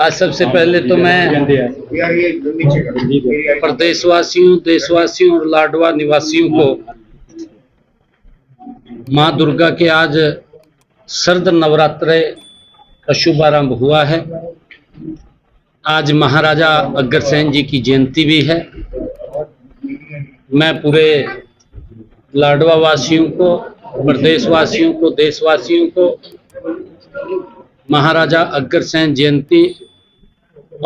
आज सबसे पहले तो मैं प्रदेशवासियों, देशवासियों और लाडवा निवासियों को माँ दुर्गा के आज शरद नवरात्रे का शुभारंभ हुआ है। आज महाराजा अग्रसेन जी की जयंती भी है। मैं पूरे लाडवा वासियों को, प्रदेशवासियों को, देशवासियों को महाराजा अग्रसेन जयंती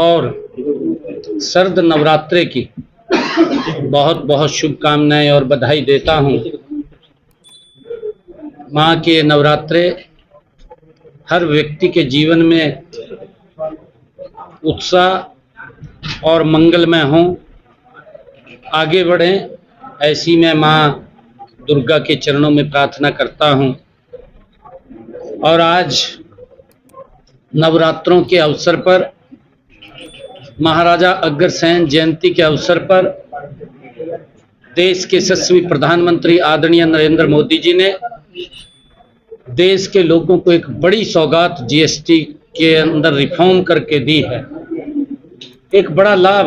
और शरद नवरात्रे की बहुत बहुत शुभकामनाएं और बधाई देता हूं। माँ के नवरात्रे हर व्यक्ति के जीवन में उत्साह और मंगलमय हों, आगे बढ़ें, ऐसी मैं माँ दुर्गा के चरणों में प्रार्थना करता हूं। और आज नवरात्रों के अवसर पर, महाराजा अग्रसेन जयंती के अवसर पर देश के यशस्वी प्रधानमंत्री आदरणीय नरेंद्र मोदी जी ने देश के लोगों को एक बड़ी सौगात जीएसटी के अंदर रिफॉर्म करके दी है। एक बड़ा लाभ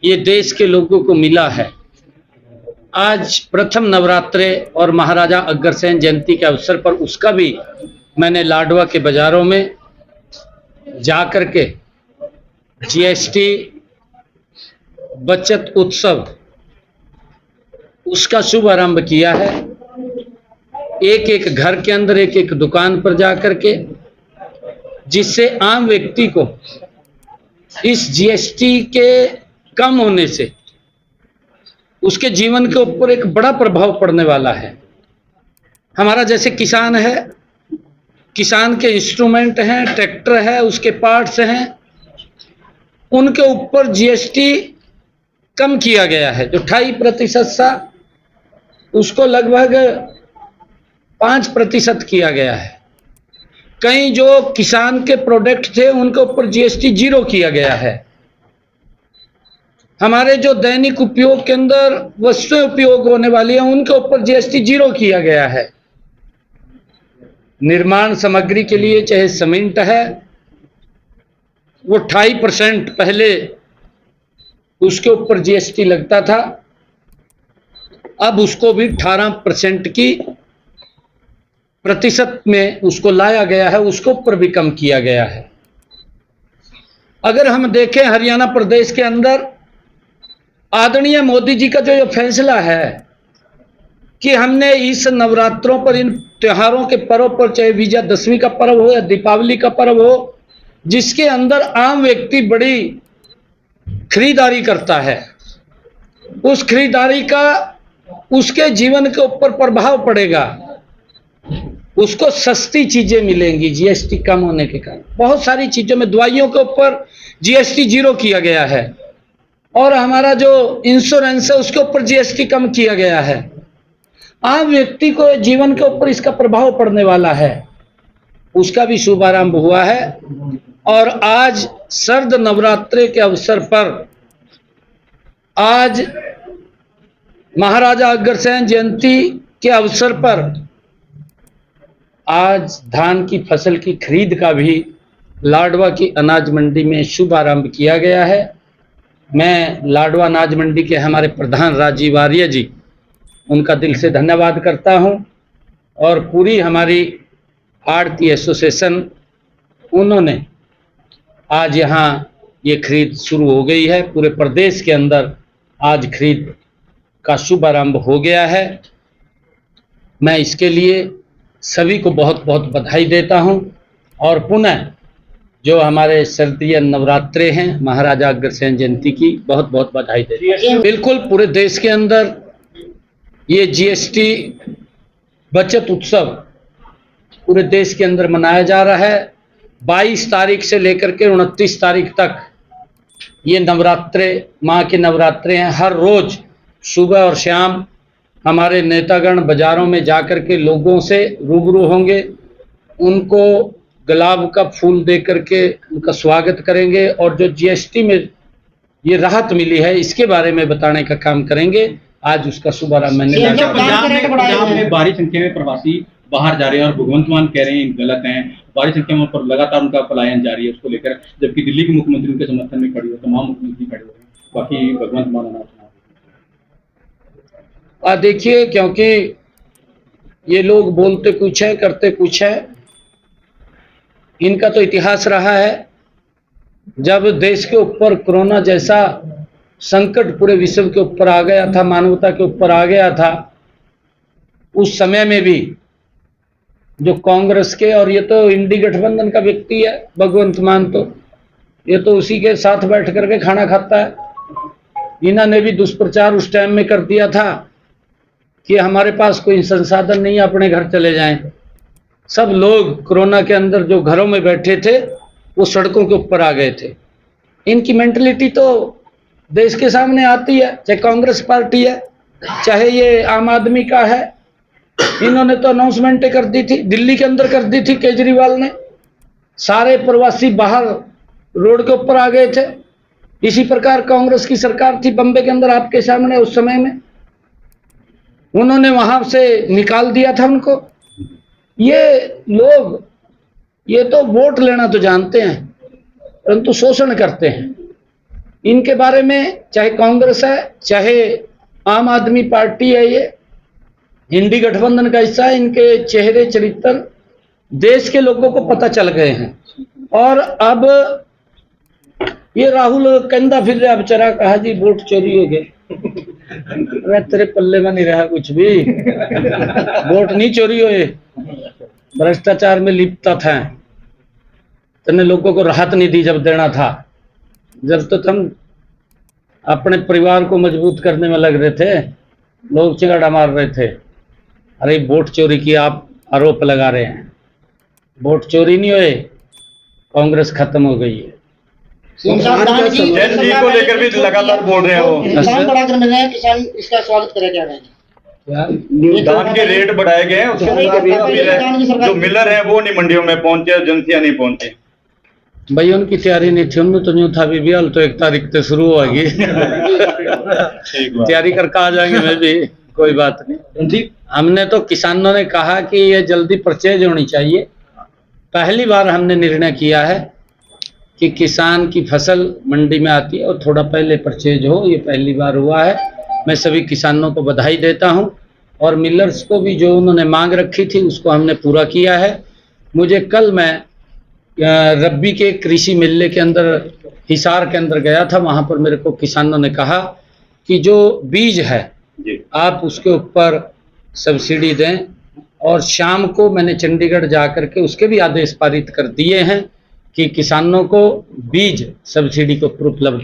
ये देश के लोगों को मिला है। आज प्रथम नवरात्रे और महाराजा अग्रसेन जयंती के अवसर पर उसका भी मैंने लाडवा के बाजारों में जाकर के जीएसटी बचत उत्सव उसका शुभारंभ किया है। एक एक घर के अंदर, एक एक दुकान पर जाकर के, जिससे आम व्यक्ति को इस जीएसटी के कम होने से उसके जीवन के ऊपर एक बड़ा प्रभाव पड़ने वाला है। हमारा जैसे किसान है, किसान के इंस्ट्रूमेंट हैं, ट्रैक्टर है, उसके पार्ट्स हैं, उनके ऊपर जीएसटी कम किया गया है। जो 28% था उसको लगभग 5% किया गया है। कई जो किसान के प्रोडक्ट थे उनके ऊपर जीएसटी 0 किया गया है। हमारे जो दैनिक उपयोग के अंदर वस्तुएं उपयोग होने वाली हैं उनके ऊपर जीएसटी 0 किया गया है। निर्माण सामग्री के लिए चाहे सीमेंट है, वो 28% पहले उसके ऊपर जीएसटी लगता था, अब उसको भी 18% की प्रतिशत में उसको लाया गया है, उसके ऊपर भी कम किया गया है। अगर हम देखें हरियाणा प्रदेश के अंदर आदरणीय मोदी जी का जो ये फैसला है कि हमने इस नवरात्रों पर, इन त्योहारों के पर्व पर, चाहे विजयादशमी का पर्व हो या दीपावली का पर्व हो, जिसके अंदर आम व्यक्ति बड़ी खरीदारी करता है, उस खरीदारी का उसके जीवन के ऊपर प्रभाव पड़ेगा। उसको सस्ती चीजें मिलेंगी जीएसटी कम होने के कारण। बहुत सारी चीजों में, दवाइयों के ऊपर जीएसटी 0 किया गया है और हमारा जो इंश्योरेंस है उसके ऊपर जीएसटी कम किया गया है। आम व्यक्ति को जीवन के ऊपर इसका प्रभाव पड़ने वाला है, उसका भी शुभारंभ हुआ है। और आज शरद नवरात्रे के अवसर पर, आज महाराजा अग्रसेन जयंती के अवसर पर, आज धान की फसल की खरीद का भी लाडवा की अनाज मंडी में शुभारंभ किया गया है। मैं लाडवा अनाज मंडी के हमारे प्रधान राजीव आर्य जी, उनका दिल से धन्यवाद करता हूं। और पूरी हमारी आड़ती एसोसिएशन, उन्होंने आज यहाँ ये खरीद शुरू हो गई है। पूरे प्रदेश के अंदर आज खरीद का शुभारंभ हो गया है। मैं इसके लिए सभी को बहुत बहुत बधाई देता हूं। और पुनः जो हमारे शरदीय नवरात्रे हैं, महाराजा अग्रसेन जयंती की बहुत बहुत बधाई देता हूं। बिल्कुल पूरे देश के अंदर ये जीएसटी बचत उत्सव पूरे देश के अंदर मनाया जा रहा है। 22 तारीख से लेकर के 29 तारीख तक ये नवरात्रे, माँ के नवरात्रे हैं। हर रोज सुबह और शाम हमारे नेतागण बाजारों में जाकर के लोगों से रूबरू होंगे, उनको गुलाब का फूल दे करके उनका स्वागत करेंगे और जो जीएसटी में ये राहत मिली है इसके बारे में बताने का काम करेंगे। आज उसका शुभारंभ मैंने पंजाब में भारी संख्या में प्रवासी बाहर जा रहे हैं और भगवंत मान कह रहे हैं गलत हैं, भारी संख्या में पर लगातार उनका पलायन जारी है उसको लेकर, जबकि दिल्ली के मुख्यमंत्री उनके समर्थन में खड़ी हो, तमाम मुख्यमंत्री खड़े हो रहे हैं, बाकी भगवंत मान देखिए, क्योंकि ये लोग बोलते कुछ है करते कुछ है। इनका तो इतिहास रहा है, जब देश के ऊपर कोरोना जैसा संकट पूरे विश्व के ऊपर आ गया था, मानवता के ऊपर आ गया था, उस समय में भी जो कांग्रेस के, और ये तो इंडी गठबंधन का व्यक्ति है भगवंत मान, तो ये तो उसी के साथ बैठ करके खाना खाता है। इन्होंने भी दुष्प्रचार उस टाइम में कर दिया था कि हमारे पास कोई संसाधन नहीं है, अपने घर चले जाएं। सब लोग कोरोना के अंदर जो घरों में बैठे थे वो सड़कों के ऊपर आ गए थे। इनकी मेंटलिटी तो देश के सामने आती है, चाहे कांग्रेस पार्टी है, चाहे ये आम आदमी का है। इन्होंने तो अनाउंसमेंटें कर दी थी, दिल्ली के अंदर कर दी थी केजरीवाल ने, सारे प्रवासी बाहर रोड के ऊपर आ गए थे। इसी प्रकार कांग्रेस की सरकार थी बम्बे के अंदर आपके सामने, उस समय में उन्होंने वहां से निकाल दिया था उनको। ये लोग ये तो वोट लेना तो जानते हैं, परंतु शोषण करते हैं। इनके बारे में चाहे कांग्रेस है चाहे आम आदमी पार्टी है, ये इंडी गठबंधन का हिस्सा है, इनके चेहरे चरित्र देश के लोगों को पता चल गए हैं। और अब ये राहुल कहता फिर रहा बेचारा, कहा जी वोट चोरी हो गए। अरे तेरे पल्ले में नहीं रहा कुछ भी, वोट नहीं चोरी हुए, भ्रष्टाचार में लिप्त था। तूने लोगों को राहत नहीं दी जब देना था, जब तो तुम अपने परिवार को मजबूत करने में लग रहे थे, लोग चिंगाड़ा मार रहे थे। अरे वोट चोरी की आप आरोप लगा रहे हैं, वोट चोरी नहीं हुए, कांग्रेस खत्म हो गई है। किसान जी को लेकर भी लगातार बोल रहे हो, किसान बढ़ा कर मिल रहे हैं, किसान इसका स्वागत करे क्या रहेंगे? धान के रेट बढ़ाए गए हैं, जो मिलर है वो नहीं मंडियों में पहुंचे, एजेंसियां नहीं पहुंची। भाई उनकी तैयारी नहीं थी, उन्होंने तो न्यू था भी हाल तो 1 तारीख से शुरू होगी। तैयारी करके आ जाएंगे, मैं भी कोई बात नहीं। हमने तो किसानों ने कहा कि ये जल्दी परचेज होनी चाहिए। पहली बार हमने निर्णय किया है कि किसान की फसल मंडी में आती है और थोड़ा पहले परचेज हो, ये पहली बार हुआ है। मैं सभी किसानों को बधाई देता हूं, और मिलर्स को भी जो उन्होंने मांग रखी थी उसको हमने पूरा किया है। मुझे कल मैं रब्बी के कृषि मेले के अंदर हिसार के अंदर गया था, वहां पर मेरे को किसानों ने कहा कि जो बीज है आप उसके ऊपर सब्सिडी दें, और शाम को मैंने चंडीगढ़ जाकर के उसके भी आदेश पारित कर दिए हैं कि किसानों को बीज सब्सिडी को उपलब्ध